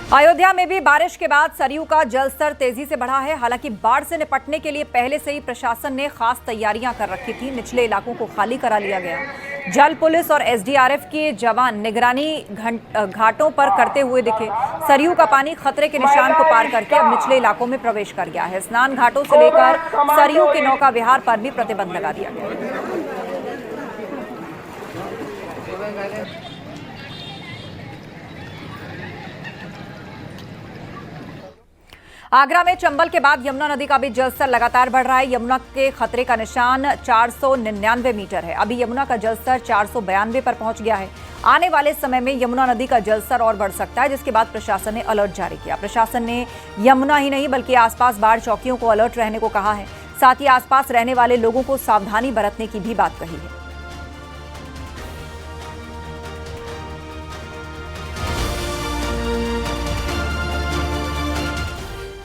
अयोध्या में भी बारिश के बाद सरयू का जलस्तर तेजी से बढ़ा है। हालांकि बाढ़ से निपटने के लिए पहले से ही प्रशासन ने खास तैयारियां कर रखी थी। निचले इलाकों को खाली करा लिया गया। जल पुलिस और एसडीआरएफ के जवान निगरानी घाटों पर करते हुए दिखे। सरयू का पानी खतरे के निशान को पार करके अब निचले इलाकों में प्रवेश कर गया है। स्नान घाटों से लेकर सरयू के नौका विहार पर भी प्रतिबंध लगा दिया गया है। आगरा में चंबल के बाद यमुना नदी का भी जलस्तर लगातार बढ़ रहा है। यमुना के खतरे का निशान 499 मीटर है। अभी यमुना का जलस्तर 492 पर पहुंच गया है। आने वाले समय में यमुना नदी का जलस्तर और बढ़ सकता है, जिसके बाद प्रशासन ने अलर्ट जारी किया। प्रशासन ने यमुना ही नहीं बल्कि आसपास बाढ़ चौकियों को अलर्ट रहने को कहा है। साथ ही आसपास रहने वाले लोगों को सावधानी बरतने की भी बात कही है।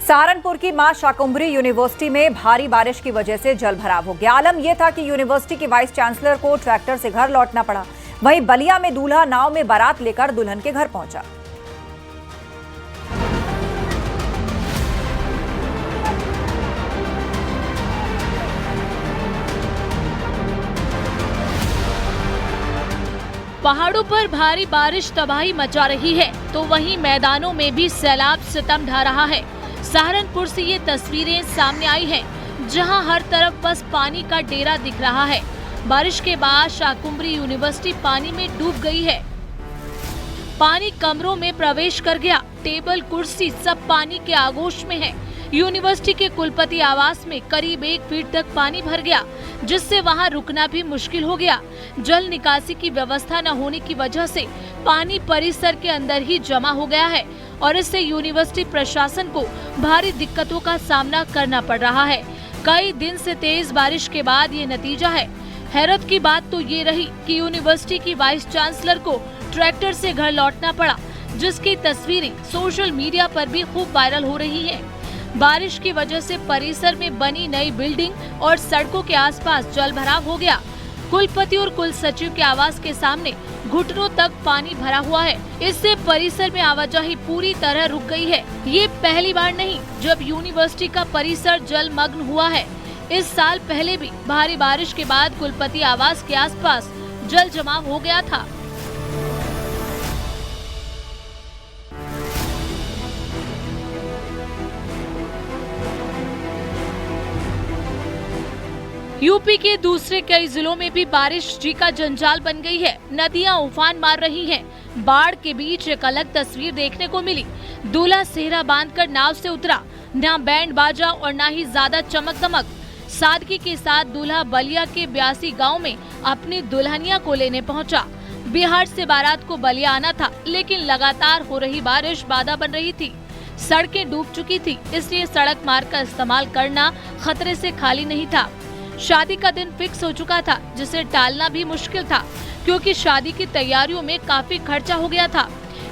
सहारनपुर की मां शाकुंभरी यूनिवर्सिटी में भारी बारिश की वजह से जल भराव हो गया। आलम यह था कि यूनिवर्सिटी के वाइस चांसलर को ट्रैक्टर से घर लौटना पड़ा। वहीं बलिया में दूल्हा नाव में बारात लेकर दुल्हन के घर पहुंचा। पहाड़ों पर भारी बारिश तबाही मचा रही है, तो वहीं मैदानों में भी सैलाब सितम ढा रहा है। सहारनपुर से ये तस्वीरें सामने आई हैं, जहां हर तरफ बस पानी का डेरा दिख रहा है। बारिश के बाद शाकुंभरी यूनिवर्सिटी पानी में डूब गई है। पानी कमरों में प्रवेश कर गया। टेबल कुर्सी सब पानी के आगोश में है। यूनिवर्सिटी के कुलपति आवास में करीब 1 फीट तक पानी भर गया, जिससे वहां रुकना भी मुश्किल हो गया। जल निकासी की व्यवस्था न होने की वजह से पानी परिसर के अंदर ही जमा हो गया है और इससे यूनिवर्सिटी प्रशासन को भारी दिक्कतों का सामना करना पड़ रहा है। कई दिन से तेज बारिश के बाद ये नतीजा है। हैरत की बात तो ये रही कि यूनिवर्सिटी की वाइस चांसलर को ट्रैक्टर से घर लौटना पड़ा, जिसकी तस्वीरें सोशल मीडिया पर भी खूब वायरल हो रही है। बारिश की वजह से परिसर में बनी नई बिल्डिंग और सड़कों के आसपास जल भराव हो गया। कुलपति और कुल सचिव के आवास के सामने घुटनों तक पानी भरा हुआ है। इससे परिसर में आवाजाही पूरी तरह रुक गई है। ये पहली बार नहीं जब यूनिवर्सिटी का परिसर जलमग्न हुआ है। इस साल पहले भी भारी बारिश के बाद कुलपति आवास के आसपास जल जमाव हो गया था। यूपी के दूसरे कई जिलों में भी बारिश जी का जंजाल बन गई है। नदियां उफान मार रही हैं। बाढ़ के बीच एक अलग तस्वीर देखने को मिली। दूल्हा सेहरा बांधकर नाव से उतरा। न बैंड बाजा और न ही ज्यादा चमक दमक। सादगी के साथ दूल्हा बलिया के 82 गांव में अपनी दुल्हनिया को लेने पहुंचा। बिहार से बारात को बलिया आना था, लेकिन लगातार हो रही बारिश बाधा बन रही थी। सड़कें डूब चुकी थी, इसलिए सड़क मार्ग का इस्तेमाल करना खतरे से खाली नहीं था। शादी का दिन फिक्स हो चुका था, जिसे टालना भी मुश्किल था, क्योंकि शादी की तैयारियों में काफी खर्चा हो गया था।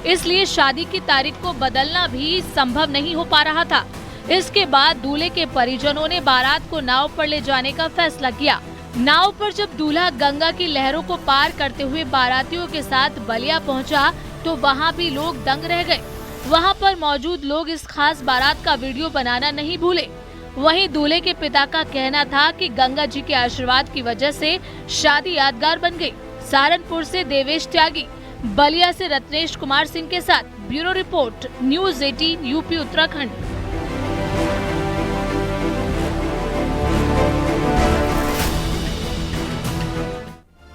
इसलिए शादी की तारीख को बदलना भी संभव नहीं हो पा रहा था। इसके बाद दूल्हे के परिजनों ने बारात को नाव पर ले जाने का फैसला किया। नाव पर जब दूल्हा गंगा की लहरों को पार करते हुए बारातियों के साथ बलिया पहुंचा, तो वहां भी लोग दंग रह गए। वहां पर मौजूद लोग इस खास बारात का वीडियो बनाना नहीं भूले। वहीं दूल्हे के पिता का कहना था कि गंगा जी के आशीर्वाद की वजह से शादी यादगार बन गई। सहारनपुर से देवेश त्यागी, बलिया से रत्नेश कुमार सिंह के साथ bureau report, news 18 UP Uttarakhand.